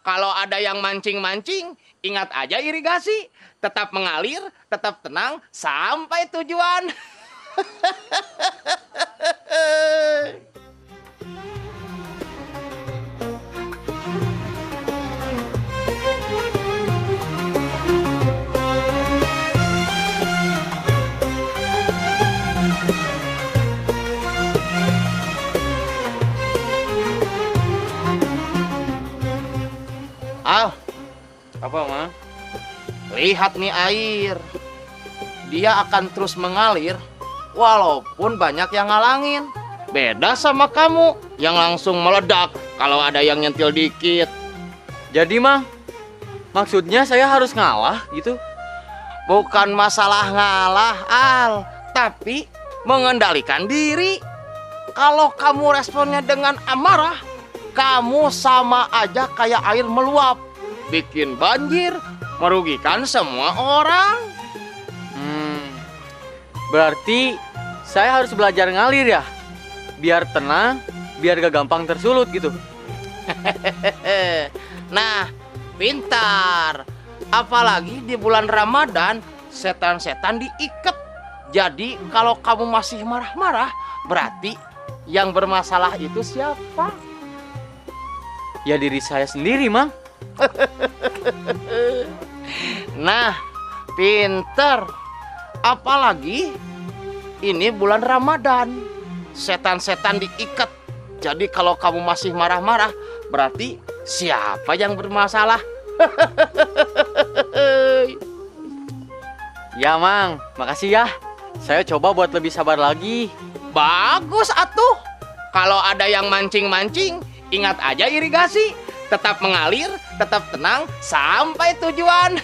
Kalau ada yang mancing-mancing, ingat aja irigasi. Tetap mengalir, tetap tenang, sampai tujuan. Al, Apa, Mang? lihat nih air. Dia akan terus mengalir walaupun banyak yang ngalangin. Beda sama kamu yang langsung meledak kalau ada yang nyentil dikit. Jadi, Mang, maksudnya saya harus ngalah gitu? Bukan masalah ngalah, Al, tapi mengendalikan diri. Kalau kamu responnya dengan amarah, kamu sama aja kayak air meluap, bikin banjir, merugikan semua orang. Berarti saya harus belajar ngalir ya? Biar tenang, biar gak gampang tersulut gitu. Nah, pintar. Apalagi di bulan Ramadan, setan-setan diikat. Jadi kalau kamu masih marah-marah, berarti yang bermasalah itu siapa? Ya diri saya sendiri, Mang. Nah, pinter. Apalagi ini bulan Ramadan, setan-setan diikat. Jadi kalau kamu masih marah-marah, berarti siapa yang bermasalah? Ya, Mang. Makasih ya. Saya coba buat lebih sabar lagi. Bagus atuh. Kalau ada yang mancing-mancing, ingat aja irigasi. Tetap mengalir, tetap tenang, sampai tujuan.